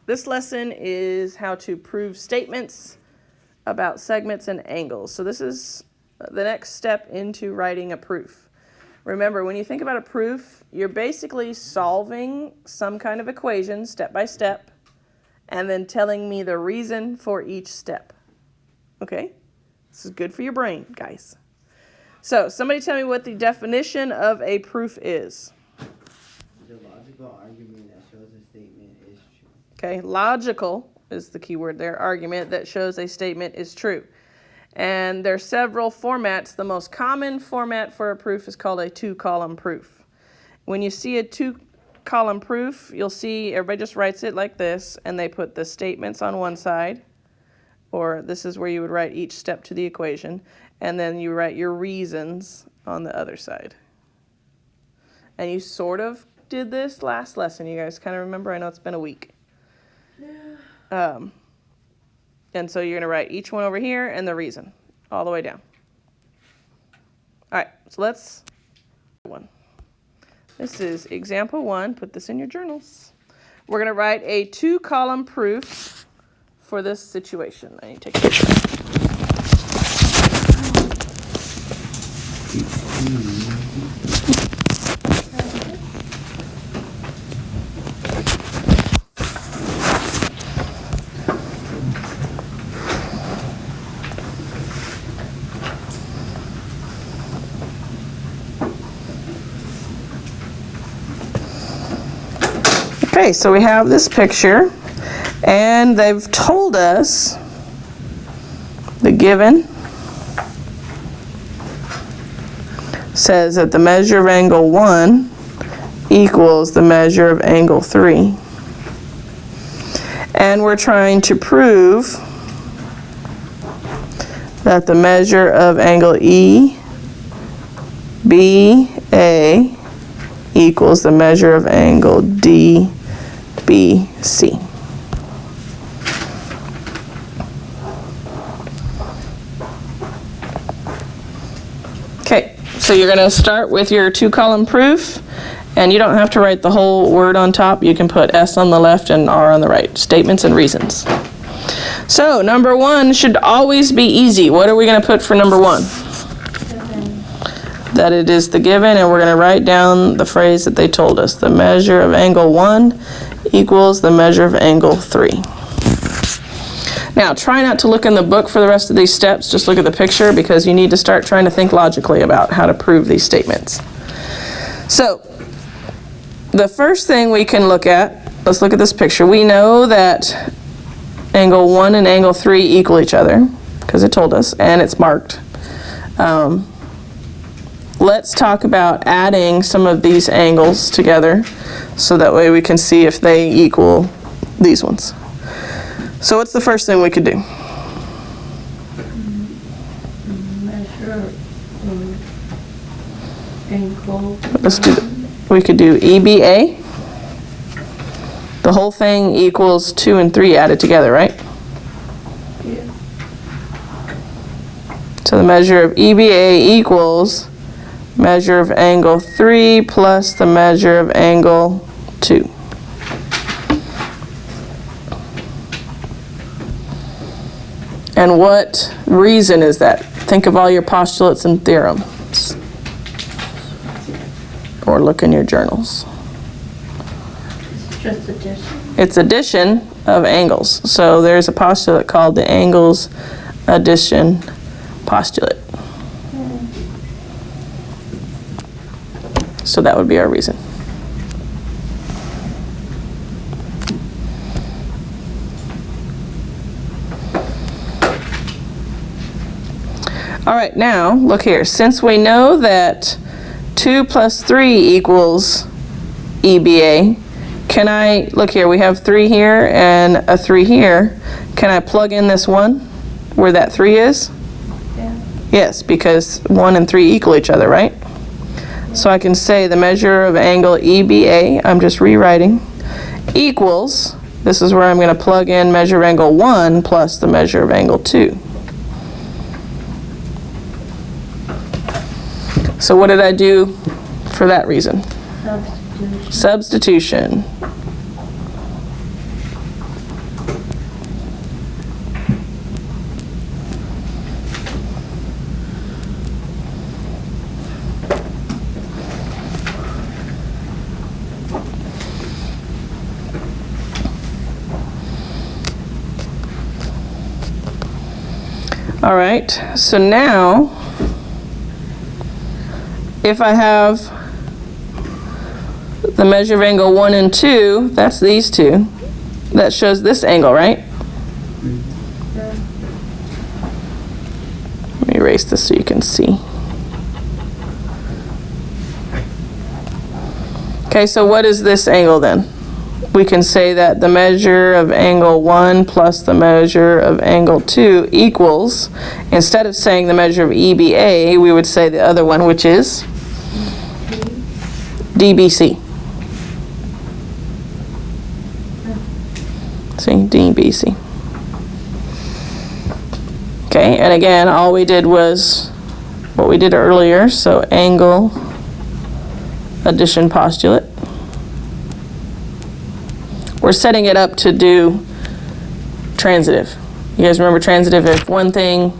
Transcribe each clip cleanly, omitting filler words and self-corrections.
This lesson is how to prove statements about segments and angles. So this is the next step into writing a proof. Remember, when you think about a proof, you're basically solving some kind of equation step by step and then telling me the reason for each step. Okay? This is good for your brain, guys. So, somebody tell me what the definition of a proof is. The logical argument that shows a statement is true. Okay, logical is the key word there, argument that shows a statement is true. And there are several formats. The most common format for a proof is called a two-column proof. When you see a two-column proof, you'll see everybody just writes it like this, and they put the statements on one side, or this is where you would write each step to the equation, and then you write your reasons on the other side. And you sort of did this last lesson. You guys kind of remember? I know it's been a week. Yeah. And so you're going to write each one over here and the reason all the way down. All right, so let's one. This is example 1. Put this in your journals. We're going to write a two-column proof for this situation. I need to take a picture. Okay, so we have this picture, and they've told us the given says that the measure of angle 1 equals the measure of angle 3. And we're trying to prove that the measure of angle EBA equals the measure of angle DBC. Okay, so you're going to start with your two-column proof, and you don't have to write the whole word on top. You can put S on the left and R on the right. Statements and reasons. So, number 1 should always be easy. What are we going to put for number 1? That it is the given, and we're going to write down the phrase that they told us. The measure of angle 1 equals the measure of angle 3. Now, try not to look in the book for the rest of these steps. Just look at the picture, because you need to start trying to think logically about how to prove these statements. So, the first thing we can look at, let's look at this picture. We know that angle 1 and angle 3 equal each other, because it told us, and it's marked. Let's talk about adding some of these angles together, so that way we can see if they equal these ones. So what's the first thing we could do? Measure angle. Let's do we could do EBA. The whole thing equals 2 and 3 added together, right? Yeah. So the measure of EBA equals measure of angle 3 plus the measure of angle 2. And what reason is that? Think of all your postulates and theorems. Or look in your journals. It's just addition. It's addition of angles. So there's a postulate called the angles addition postulate. So that would be our reason. All right, now look here. Since we know that 2 plus 3 equals EBA, can I, look here, we have 3 here and a 3 here. Can I plug in this 1 where that 3 is? Yeah. Yes, because 1 and 3 equal each other, right? So I can say the measure of angle EBA, I'm just rewriting, equals, this is where I'm going to plug in measure of angle 1 plus the measure of angle 2. So what did I do for that reason? Substitution. Substitution. All right, so now, if I have the measure of angle 1 and 2, that's these two, that shows this angle, right? Let me erase this so you can see. Okay, so what is this angle then? We can say that the measure of angle 1 plus the measure of angle 2 equals, instead of saying the measure of EBA, we would say the other one, which is DBC. See, DBC. Okay, and again, all we did was what we did earlier, so angle addition postulate. We're setting it up to do transitive. You guys remember transitive? If one thing,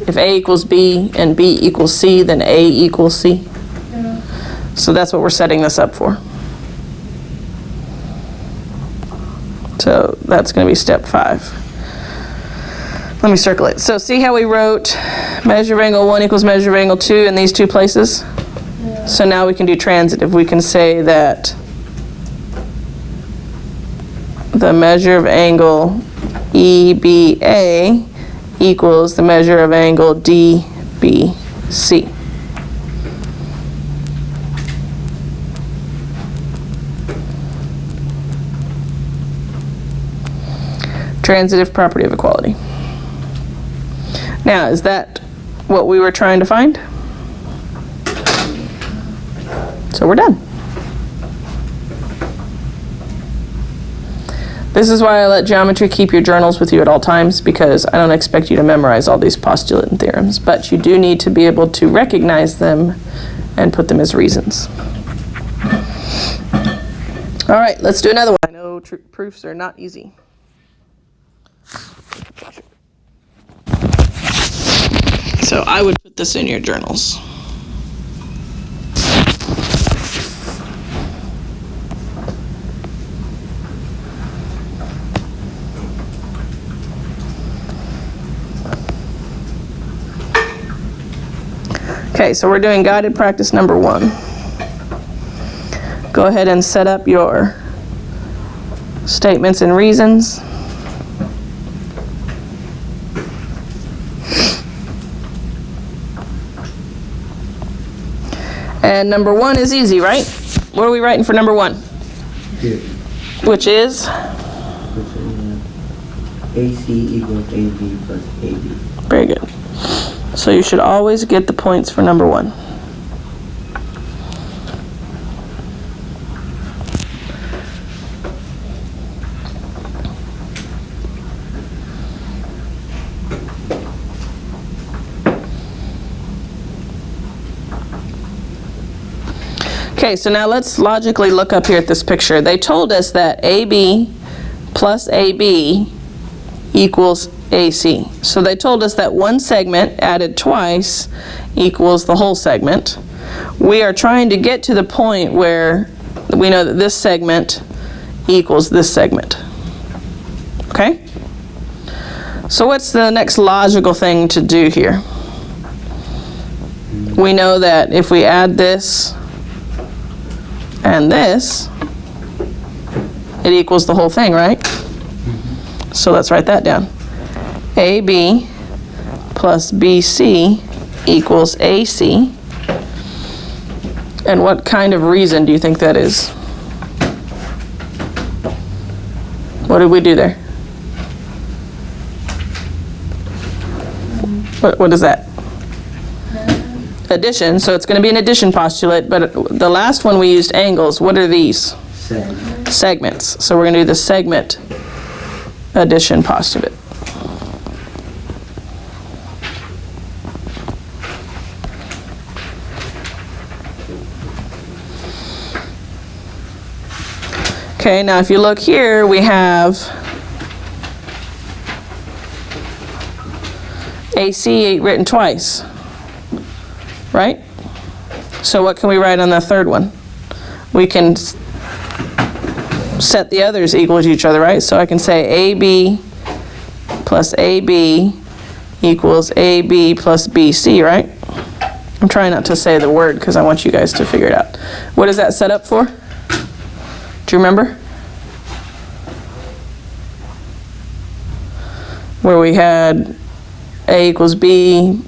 if A equals B and B equals C, then A equals C. Yeah. So that's what we're setting this up for. So that's going to be step 5. Let me circle it. So see how we wrote measure of angle 1 equals measure of angle 2 in these two places? Yeah. So now we can do transitive. We can say that the measure of angle EBA equals the measure of angle DBC. Transitive property of equality. Now, is that what we were trying to find? So we're done. This is why I let geometry keep your journals with you at all times, because I don't expect you to memorize all these postulate and theorems, but you do need to be able to recognize them and put them as reasons. All right, let's do another one. I know proofs are not easy. So I would put this in your journals. Okay, so we're doing guided practice number 1. Go ahead and set up your statements and reasons. And number 1 is easy, right? What are we writing for number 1? Two. Which is? AC equals AB plus AB. Very good. So you should always get the points for number 1. Okay, so now let's logically look up here at this picture. They told us that AB plus AB equals AC. So they told us that one segment added twice equals the whole segment. We are trying to get to the point where we know that this segment equals this segment. Okay? So what's the next logical thing to do here? We know that if we add this and this, it equals the whole thing, right? So let's write that down. AB plus BC equals AC. And what kind of reason do you think that is? What did we do there? What is that? Addition, so it's going to be an addition postulate, but the last one we used angles. What are these? Segments. So we're going to do the segment addition postulate. Okay, now if you look here, we have AC written twice, right? So what can we write on the third one? We can set the others equal to each other, right? So I can say AB plus AB equals AB plus BC, right? I'm trying not to say the word because I want you guys to figure it out. What is that set up for? Do you remember? Where we had A equals B,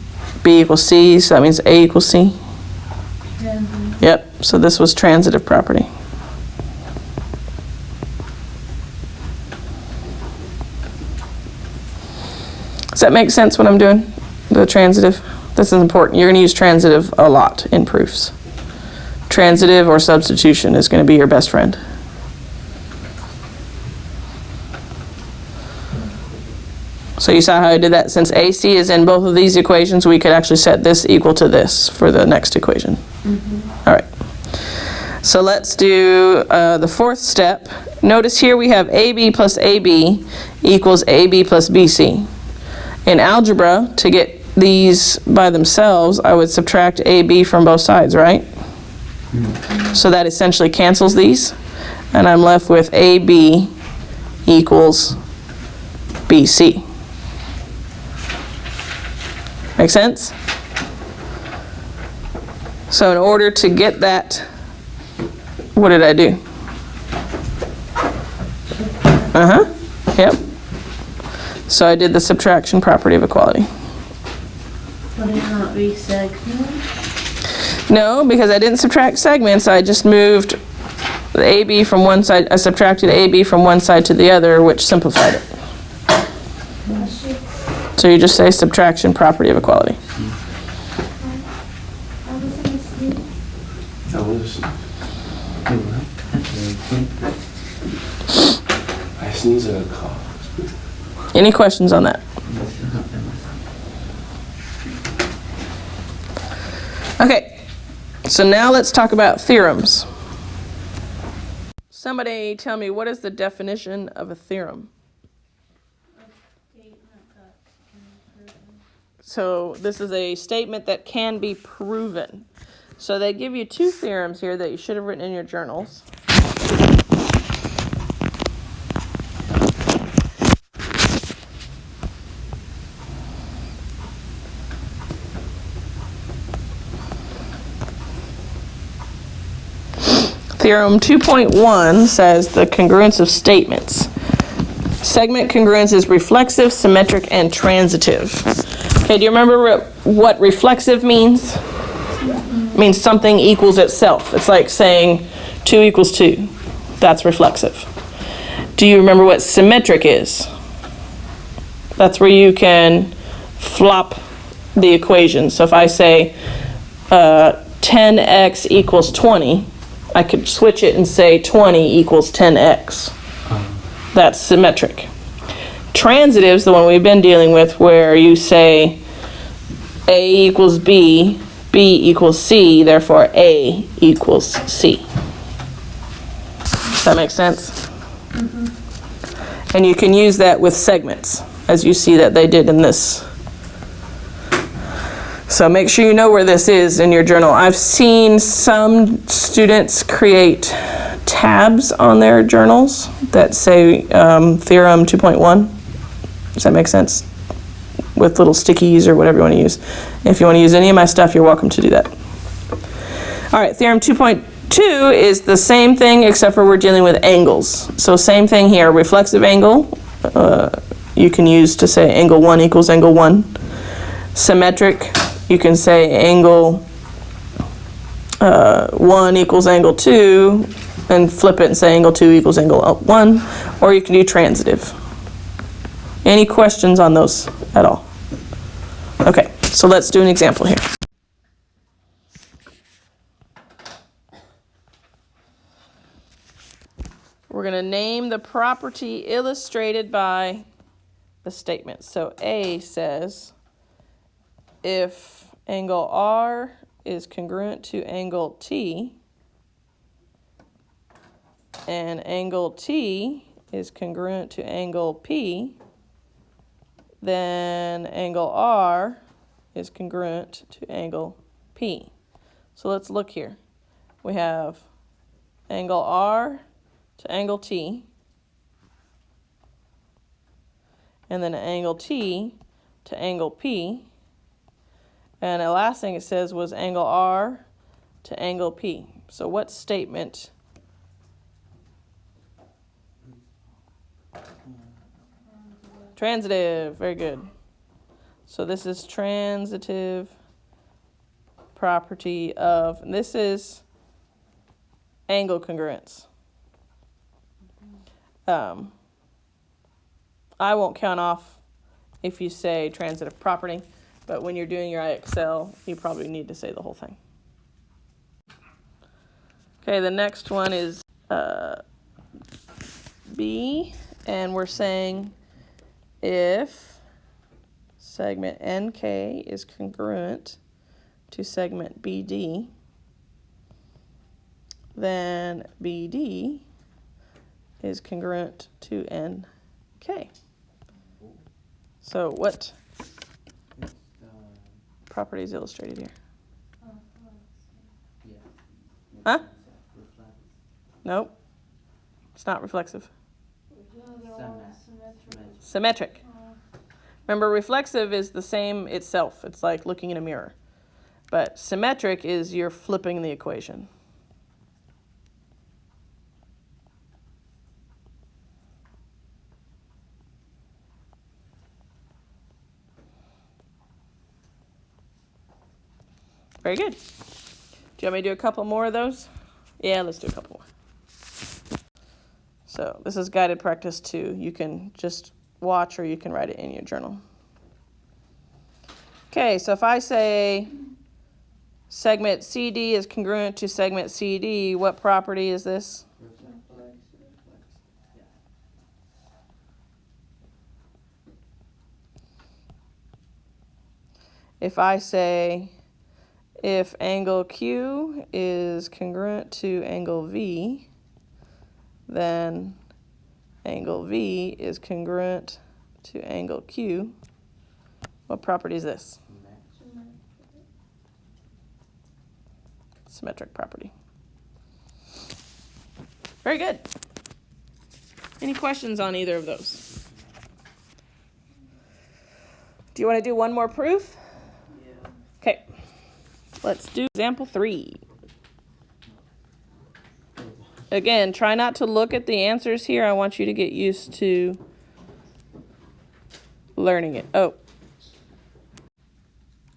B equals C, so that means A equals C. Yep, so this was transitive property. Does that make sense what I'm doing? The transitive? This is important. You're going to use transitive a lot in proofs. Transitive or substitution is going to be your best friend. So you saw how I did that. Since AC is in both of these equations, we could actually set this equal to this for the next equation. All right. So let's do the fourth step. Notice here we have AB plus AB equals AB plus BC. In algebra, to get these by themselves, I would subtract AB from both sides, right? So that essentially cancels these, and I'm left with AB equals BC. Make sense? So in order to get that, what did I do? Yep. So I did the subtraction property of equality. Would it not be segment? No, because I didn't subtract segments. I just moved the AB from one side. I subtracted AB from one side to the other, which simplified it. So you just say subtraction property of equality. I sneeze and a cough. Any questions on that? Okay, so now let's talk about theorems. Somebody tell me, what is the definition of a theorem? So this is a statement that can be proven. So they give you two theorems here that you should have written in your journals. Theorem 2.1 says the congruence of statements. Segment congruence is reflexive, symmetric, and transitive. Okay, do you remember what reflexive means? It means something equals itself. It's like saying 2 equals 2. That's reflexive. Do you remember what symmetric is? That's where you can flop the equation. So if I say 10x equals 20, I could switch it and say 20 equals 10x. That's symmetric. Transitive is the one we've been dealing with, where you say A equals B, B equals C, therefore A equals C. Does that make sense? Mm-hmm. And you can use that with segments, as you see that they did in this. So make sure you know where this is in your journal. I've seen some students create tabs on their journals that say Theorem 2.1. Does that make sense? With little stickies or whatever you want to use. If you want to use any of my stuff, you're welcome to do that. All right, Theorem 2.2 is the same thing except for we're dealing with angles. So same thing here, reflexive angle. You can use to say angle 1 equals angle 1. Symmetric, you can say angle 1 equals angle 2 and flip it and say angle 2 equals angle 1, or you can do transitive. Any questions on those at all? Okay, so let's do an example here. We're going to name the property illustrated by the statement. So A says, if angle R is congruent to angle T, and angle T is congruent to angle P, then angle R is congruent to angle P. So let's look here. We have angle R to angle T, and then angle T to angle P. And the last thing it says was angle R to angle P. So what statement? Transitive, very good. So this is transitive property of, and this is angle congruence. I won't count off if you say transitive property, but when you're doing your IXL, you probably need to say the whole thing. Okay, the next one is B, and we're saying if segment NK is congruent to segment BD, then BD is congruent to NK. So what property is illustrated here? Huh? Nope. It's not reflexive. Symmetric. Remember, reflexive is the same itself. It's like looking in a mirror. But symmetric is you're flipping the equation. Very good. Do you want me to do a couple more of those? Yeah, let's do a couple more. So this is guided practice 2. You can just watch or you can write it in your journal. Okay, so if I say segment CD is congruent to segment CD, what property is this? If I say if angle Q is congruent to angle V, then angle V is congruent to angle Q. What property is this? Symmetric property. Very good. Any questions on either of those? Do you want to do one more proof? Yeah. Okay. Let's do example 3. Again, try not to look at the answers here. I want you to get used to learning it. Oh.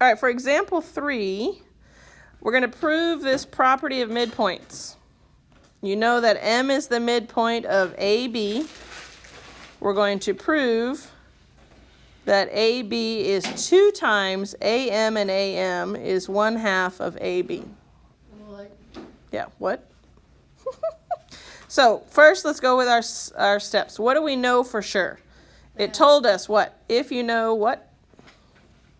All right, for example 3, we're going to prove this property of midpoints. You know that M is the midpoint of AB. We're going to prove that AB is 2 times AM, and AM is 1/2 of AB. What? Yeah, what? So first, let's go with our steps. What do we know for sure? It told us what? If you know what?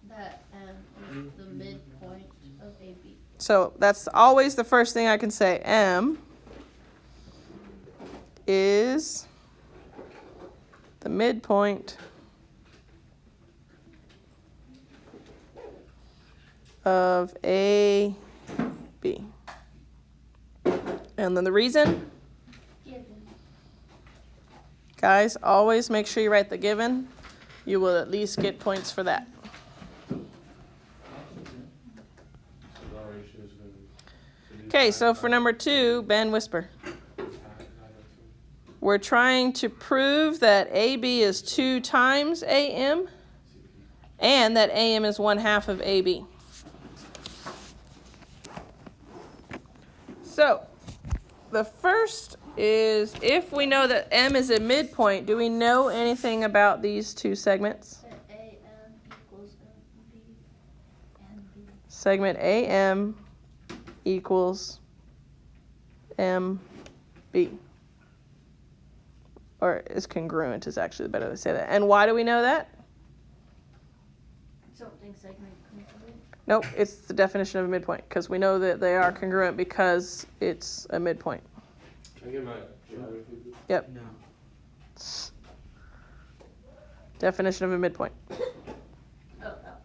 That M is the midpoint of AB. So that's always the first thing I can say. M is the midpoint of A, B. And then the reason? Given. Guys, always make sure you write the given. You will at least get points for that. Okay, so for number 2, Ben, whisper. We're trying to prove that AB is 2 times AM and that AM is 1/2 of AB. So, the first is, if we know that M is a midpoint, do we know anything about these 2 segments? That AM equals MB and B. Segment AM equals MB. Or is congruent is actually better to say that. And why do we know that? Something segment congruent. Nope, it's the definition of a midpoint, because we know that they are congruent because it's a midpoint. Can I get my geography book? Yep. No. Definition of a midpoint. Oh, that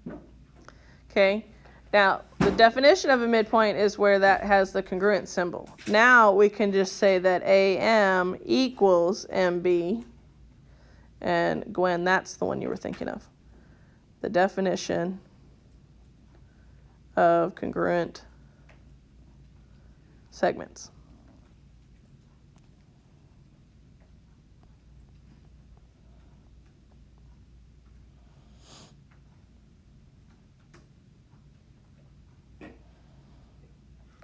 was. Okay. Now, the definition of a midpoint is where that has the congruent symbol. Now we can just say that AM equals MB And Gwen, that's the one you were thinking of. The definition of congruent segments.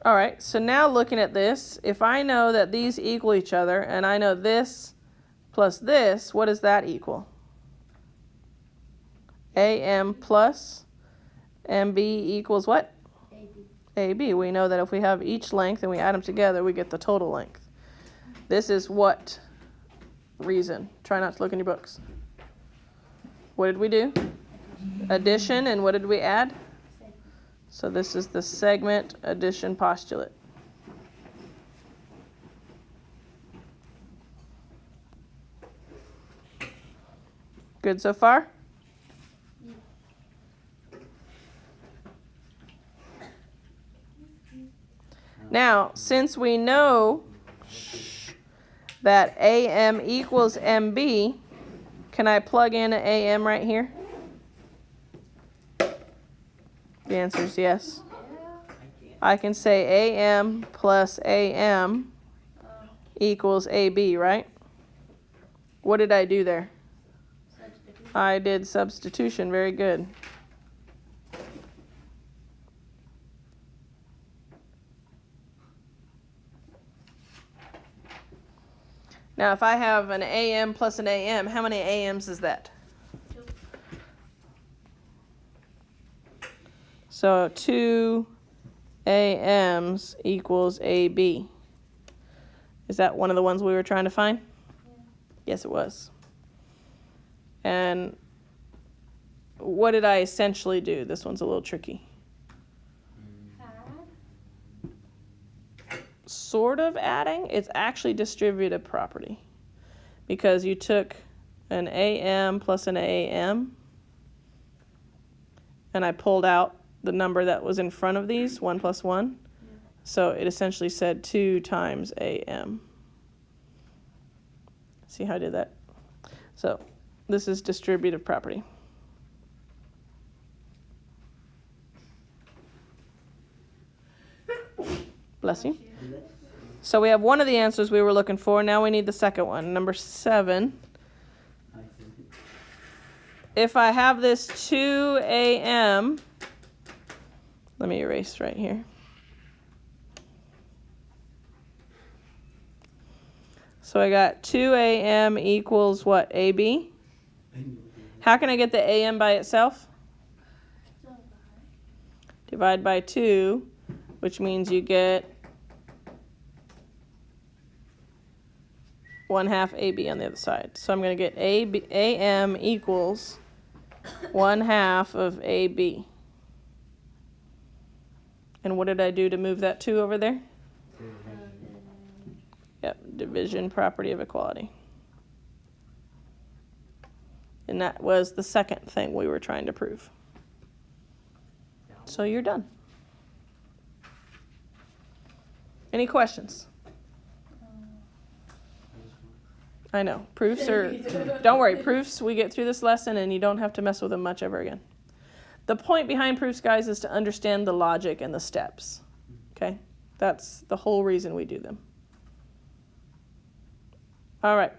All right, so now looking at this, if I know that these equal each other, and I know this plus this, what does that equal? AM plus MB equals what? AB. AB. We know that if we have each length and we add them together, we get the total length. This is what reason? Try not to look in your books. What did we do? Addition, and what did we add? So this is the segment addition postulate. Good so far? Now, since we know that AM equals MB, can I plug in an AM right here? The answer is yes. I can say AM plus AM equals AB, right? What did I do there? Substitute. I did substitution. Very good. Now, if I have an AM plus an AM, how many AMs is that? 2. So 2 AMs equals AB. Is that one of the ones we were trying to find? Yeah. Yes, it was. And what did I essentially do? This one's a little tricky. Add. Sort of adding. It's actually distributive property. Because you took an AM plus an AM, and I pulled out the number that was in front of these, 1 plus 1. Yeah. So it essentially said 2 times AM. See how I did that? So this is distributive property. Bless you. So we have one of the answers we were looking for. Now we need the second one, number 7. If I have this 2 AM, let me erase right here. So I got 2 AM equals what, AB? How can I get the AM by itself? Divide by 2, which means you get 1/2 AB on the other side. So I'm going to get AM equals 1/2 of AB. And what did I do to move that 2 over there? Yep, division property of equality. And that was the second thing we were trying to prove. So you're done. Any questions? I know, proofs are, don't worry, proofs, we get through this lesson and you don't have to mess with them much ever again. The point behind proofs, guys, is to understand the logic and the steps, okay? That's the whole reason we do them. All right.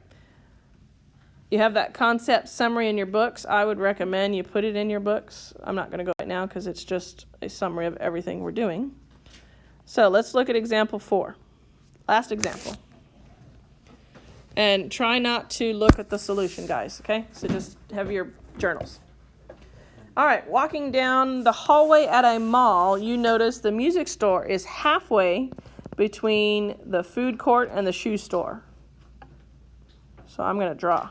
You have that concept summary in your books. I would recommend you put it in your books. I'm not going to go right now because it's just a summary of everything we're doing. So let's look at example 4. Last example. And try not to look at the solution, guys, okay? So just have your journals. All right, walking down the hallway at a mall, you notice the music store is halfway between the food court and the shoe store. So I'm going to draw.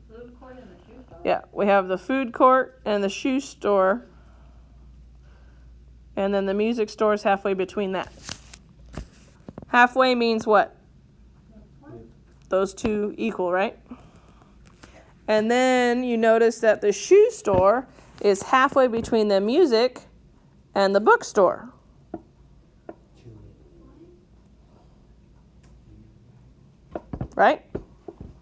The food court and the shoe store? Yeah, we have the food court and the shoe store. And then the music store is halfway between that. Halfway means what? Those two equal, right? And then you notice that the shoe store is halfway between the music and the bookstore. right?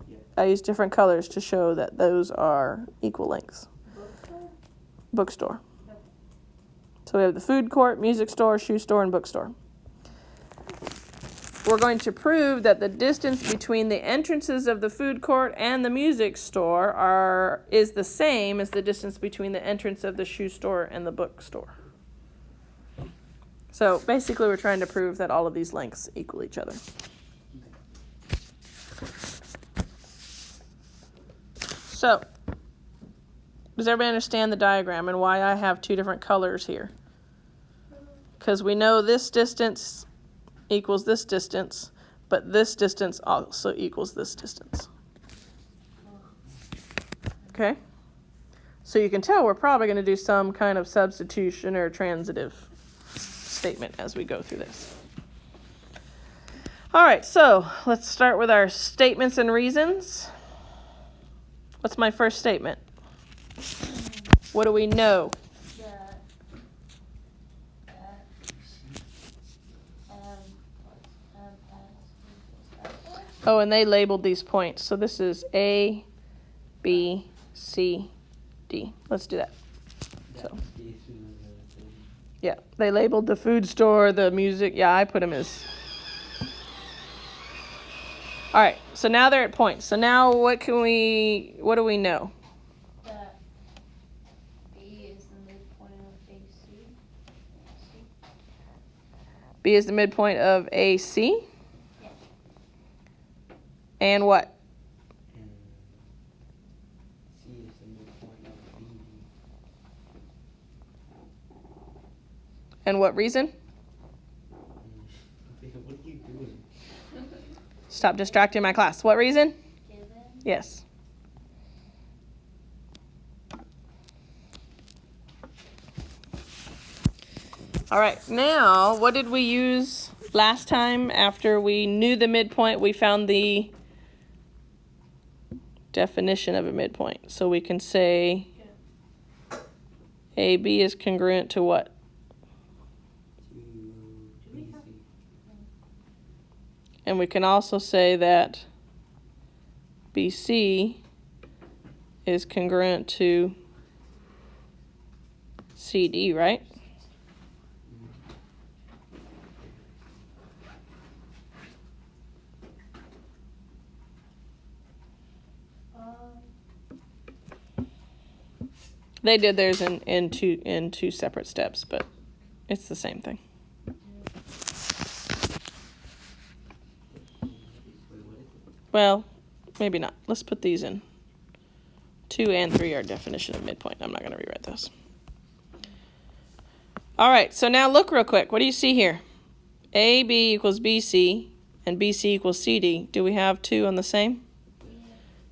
Yeah. I use different colors to show that those are equal lengths. Bookstore? Bookstore. Okay. So we have the food court, music store, shoe store, and bookstore. We're going to prove that the distance between the entrances of the food court and the music store is the same as the distance between the entrance of the shoe store and the bookstore. So basically we're trying to prove that all of these lengths equal each other. So, does everybody understand the diagram and why I have two different colors here? Because we know this distance equals this distance, but this distance also equals this distance. Okay? So you can tell we're probably going to do some kind of substitution or transitive statement as we go through this. All right, so let's start with our statements and reasons. What's my first statement? What do we know? Oh, and they labeled these points. So this is A, B, C, D. Let's do that. So, yeah, they labeled the food store, the music. Yeah, I put them as. All right, so now they're at points. So now what do we know? That B is the midpoint of AC. B is the midpoint of AC. Yeah. And what? C is the midpoint of BD. And what reason? What are you doing? Stop distracting my class. What reason? Given. Yes. All right, now what did we use last time after we knew the midpoint? We found the definition of a midpoint. So we can say AB is congruent to what? To BC. And we can also say that BC is congruent to CD, right? They did theirs in two separate steps, but it's the same thing. Well, maybe not. Let's put these in. 2 and 3 are definition of midpoint. I'm not going to rewrite those. All right, so now look real quick. What do you see here? AB equals BC and BC equals CD. Do we have 2 on the same? Yeah.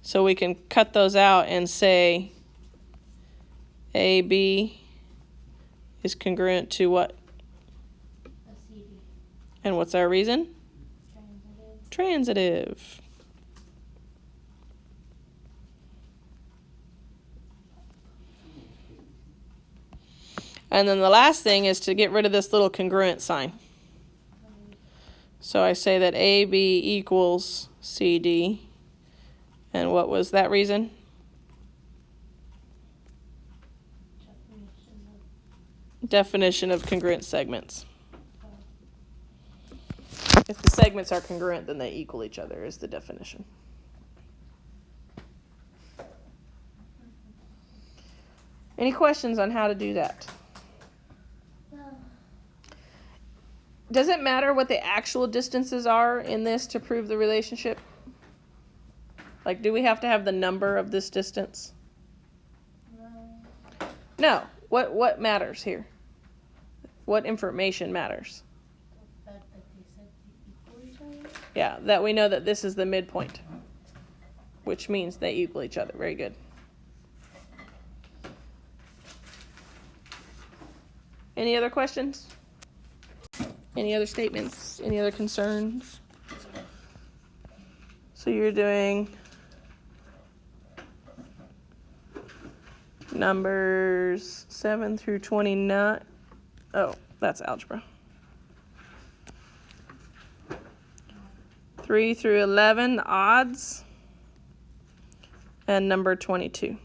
So we can cut those out and say AB is congruent to what? A CD. And what's our reason? Transitive. Transitive. And then the last thing is to get rid of this little congruent sign. So I say that AB equals CD. And what was that reason? Definition of congruent segments. If the segments are congruent, then they equal each other is the definition. Any questions on how to do that? Does it matter what the actual distances are in this to prove the relationship? Like, do we have to have the number of this distance? No. What matters here? What information matters? The fact that they said they equal each other? Yeah, that we know that this is the midpoint, which means they equal each other. Very good. Any other questions? Any other statements? Any other concerns? So you're doing numbers 7 through 29. Oh, that's algebra. 3 through 11, odds, and number 22.